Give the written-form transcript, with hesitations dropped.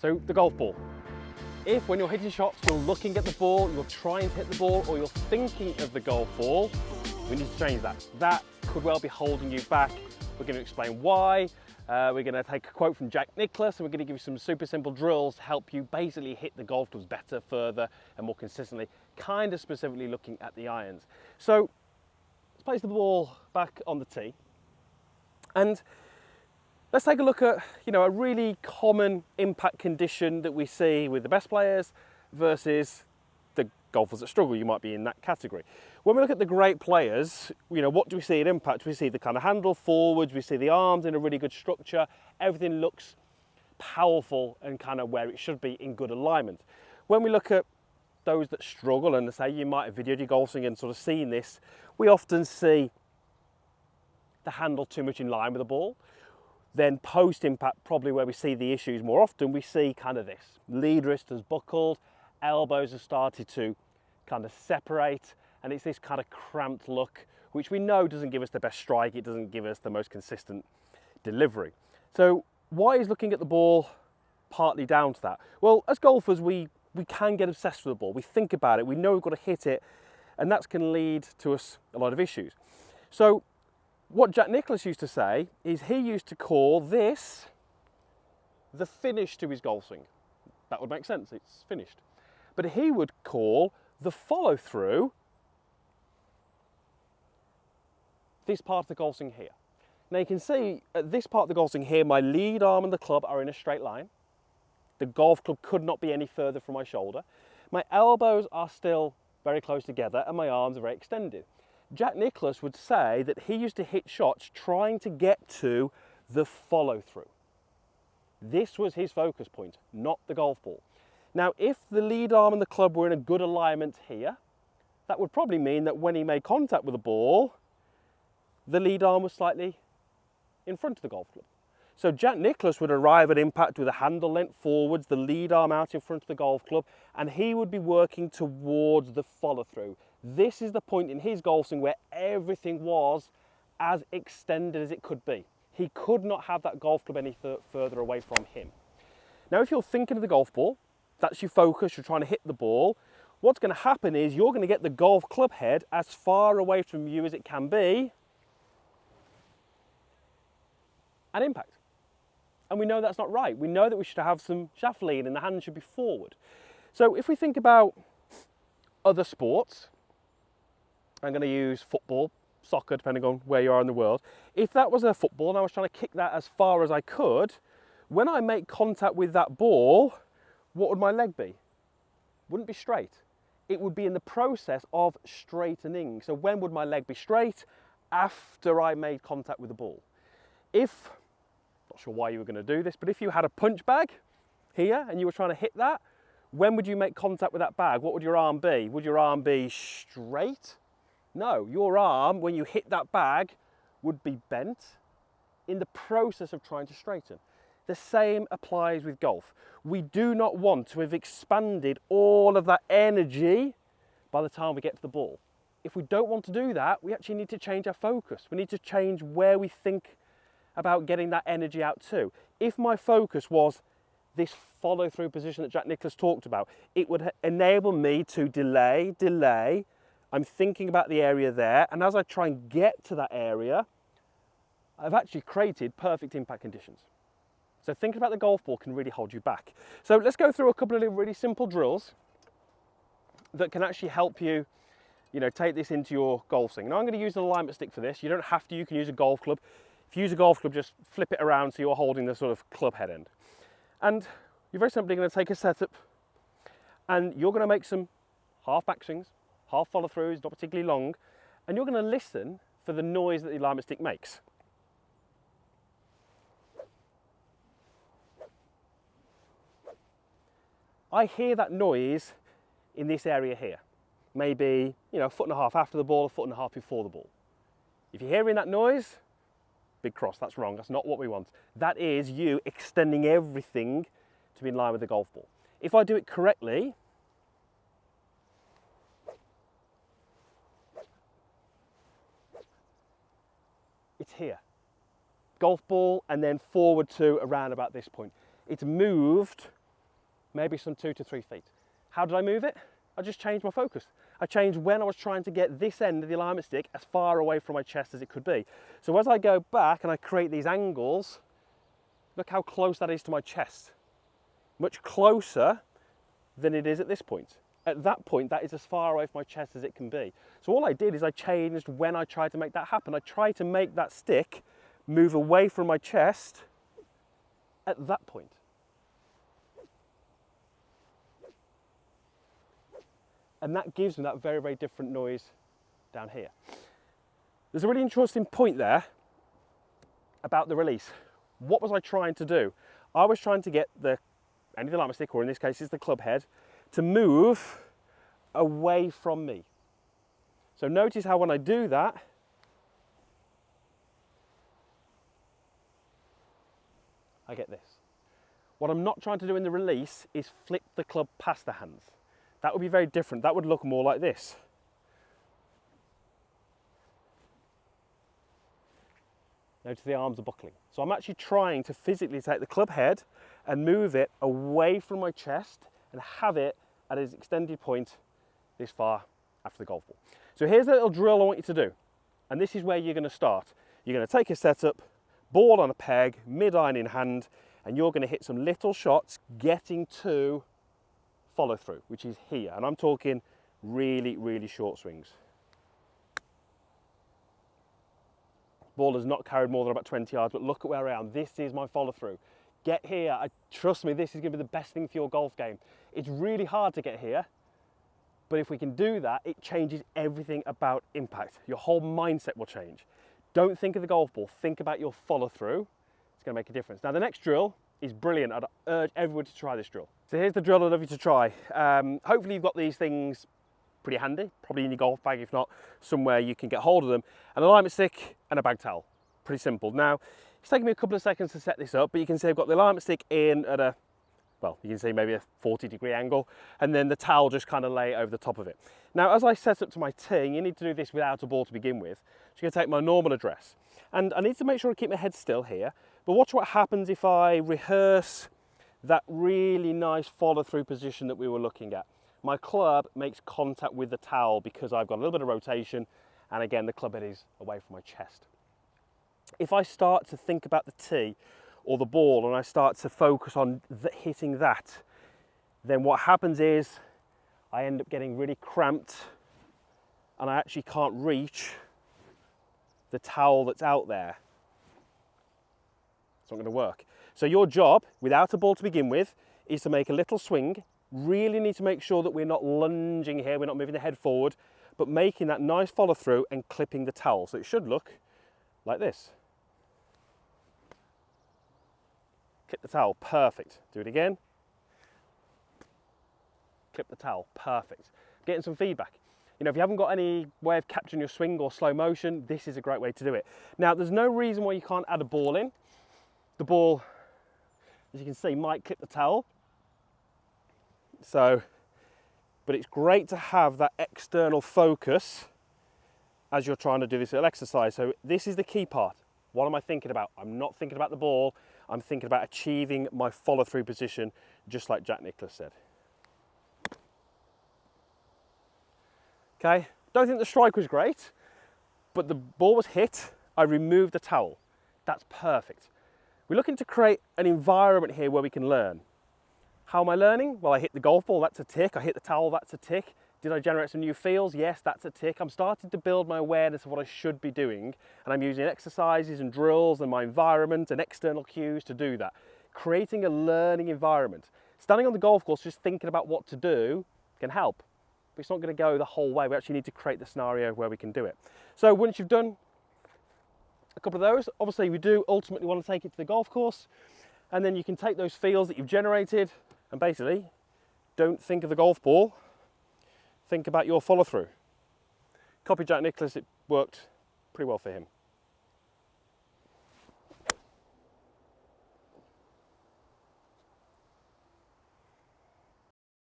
So the golf ball. If when you're hitting shots, you're looking at the ball, you're trying to hit the ball, or you're thinking of the golf ball, we need to change that. That could well be holding you back. We're going to explain why. We're going to take a quote from Nicklaus, and we're going to give you some super simple drills to help you basically hit the golf clubs better, further, and more consistently, kind of specifically looking at the irons. So let's place the ball back on the tee. And let's take a look at, a really common impact condition that we see with the best players versus the golfers that struggle. You might be in that category. When we look at the great players, what do we see in impact? We see the kind of handle forwards, we see the arms in a really good structure. Everything looks powerful and kind of where it should be in good alignment. When we look at those that struggle, and say you might have videoed your golf swing and sort of seen this, we often see the handle too much in line with the ball. Then post-impact, probably where we see the issues more often, we see kind of this. Lead wrist has buckled, elbows have started to kind of separate, and it's this kind of cramped look, which we know doesn't give us the best strike, it doesn't give us the most consistent delivery. So why is looking at the ball partly down to that? Well, as golfers, we can get obsessed with the ball. We think about it, we know we've got to hit it, and that can lead to us a lot of issues. So what Nicklaus used to say is he used to call this the finish to his golf swing. That would make sense, it's finished. But he would call the follow through this part of the golf swing here. Now you can see at this part of the golf swing here, my lead arm and the club are in a straight line. The golf club could not be any further from my shoulder. My elbows are still very close together and my arms are very extended. Nicklaus would say that he used to hit shots trying to get to the follow through. This was his focus point, not the golf ball. Now, if the lead arm and the club were in a good alignment here, that would probably mean that when he made contact with the ball, the lead arm was slightly in front of the golf club. So Nicklaus would arrive at impact with a handle length forwards, the lead arm out in front of the golf club, and he would be working towards the follow through. This is the point in his golf swing where everything was as extended as it could be. He could not have that golf club any further away from him. Now, if you're thinking of the golf ball, that's your focus, you're trying to hit the ball, what's going to happen is you're going to get the golf club head as far away from you as it can be and impact. And we know that's not right. We know that we should have some shaft lean and the hand should be forward. So if we think about other sports, I'm going to use football, soccer, depending on where you are in the world. If that was a football and I was trying to kick that as far as I could, when I make contact with that ball, what would my leg be? Wouldn't be straight. It would be in the process of straightening. So when would my leg be straight? After I made contact with the ball. If, not sure why you were going to do this, but if you had a punch bag here and you were trying to hit that, when would you make contact with that bag? What would your arm be? Would your arm be straight? No, your arm, when you hit that bag, would be bent in the process of trying to straighten. The same applies with golf. We do not want to have expanded all of that energy by the time we get to the ball. If we don't want to do that, we actually need to change our focus. We need to change where we think about getting that energy out to. If my focus was this follow-through position that Nicklaus talked about, it would enable me to delay. I'm thinking about the area there, and as I try and get to that area, I've actually created perfect impact conditions. So thinking about the golf ball can really hold you back. So let's go through a couple of really simple drills that can actually help you, take this into your golf swing. Now I'm going to use an alignment stick for this. You don't have to, you can use a golf club. If you use a golf club, just flip it around so you're holding the sort of club head end. And you're very simply going to take a setup and you're going to make some half backswings, half follow throughs, not particularly long, and you're going to listen for the noise that the alignment stick makes. I hear that noise in this area here, maybe a foot and a half after the ball, a foot and a half before the ball. If you're hearing that noise, big cross, that's wrong, that's not what we want. That is you extending everything to be in line with the golf ball. If I do it correctly, it's here. Golf ball and then forward to around about this point. It's moved maybe some 2 to 3 feet. How did I move it? I just changed my focus. I changed when I was trying to get this end of the alignment stick as far away from my chest as it could be. So as I go back and I create these angles, look how close that is to my chest. Much closer than it is at this point. At that point, that is as far away from my chest as it can be. So all I did is I changed when I tried to make that happen. I tried to make that stick move away from my chest at that point. And that gives me that very, very different noise down here. There's a really interesting point there about the release. What was I trying to do? I was trying to get the end of the alignment stick, or in this case is the club head, to move away from me. So notice how when I do that, I get this. What I'm not trying to do in the release is flip the club past the hands. That would be very different. That would look more like this. Notice the arms are buckling. So I'm actually trying to physically take the club head and move it away from my chest and have it at its extended point this far after the golf ball. So here's a little drill I want you to do. And this is where you're going to start. You're going to take a setup, ball on a peg, mid-iron in hand, and you're going to hit some little shots getting to follow through, which is here. And I'm talking really, really short swings. Ball has not carried more than about 20 yards, but look at where I am. This is my follow through. Get here. Trust me, this is going to be the best thing for your golf game. It's really hard to get here, but if we can do that, it changes everything about impact. Your whole mindset will change. Don't think of the golf ball, think about your follow through. It's going to make a difference. Now the next drill is brilliant. I'd urge everyone to try this drill. So here's the drill I'd love you to try. Hopefully you've got these things pretty handy, probably in your golf bag, if not somewhere you can get hold of them. An alignment stick and a bag towel, pretty simple. Now, it's taken me a couple of seconds to set this up, but you can see I've got the alignment stick in at a, well, you can see maybe a 40-degree angle, and then the towel just kind of lay over the top of it. Now, as I set up to my tee, you need to do this without a ball to begin with. So you're going to take my normal address, and I need to make sure I keep my head still here, but watch what happens if I rehearse that really nice follow-through position that we were looking at. My club makes contact with the towel because I've got a little bit of rotation, and again, the club head is away from my chest. If I start to think about the tee or the ball and I start to focus on hitting that, then what happens is I end up getting really cramped and I actually can't reach the towel that's out there. It's not going to work. So your job, without a ball to begin with, is to make a little swing. Really need to make sure that we're not lunging here, we're not moving the head forward, but making that nice follow through and clipping the towel. So it should look like this. Clip the towel, perfect. Do it again. Clip the towel, perfect. Getting some feedback. You know, if you haven't got any way of capturing your swing or slow motion, this is a great way to do it. Now, there's no reason why you can't add a ball in. The ball, as you can see, might clip the towel. So, but it's great to have that external focus as you're trying to do this little exercise. So this is the key part. What am I thinking about? I'm not thinking about the ball. I'm thinking about achieving my follow-through position, just like Jack Nicklaus said. Okay, don't think the strike was great, but the ball was hit. I removed the towel. That's perfect. We're looking to create an environment here where we can learn. How am I learning? Well, I hit the golf ball, that's a tick. I hit the towel, that's a tick. Did I generate some new feels? Yes, that's a tick. I'm starting to build my awareness of what I should be doing, and I'm using exercises and drills and my environment and external cues to do that. Creating a learning environment. Standing on the golf course just thinking about what to do can help, but it's not going to go the whole way. We actually need to create the scenario where we can do it. So once you've done a couple of those, obviously we do ultimately want to take it to the golf course, and then you can take those feels that you've generated and basically don't think of the golf ball, think about your follow through. Copy Jack Nicklaus, it worked pretty well for him.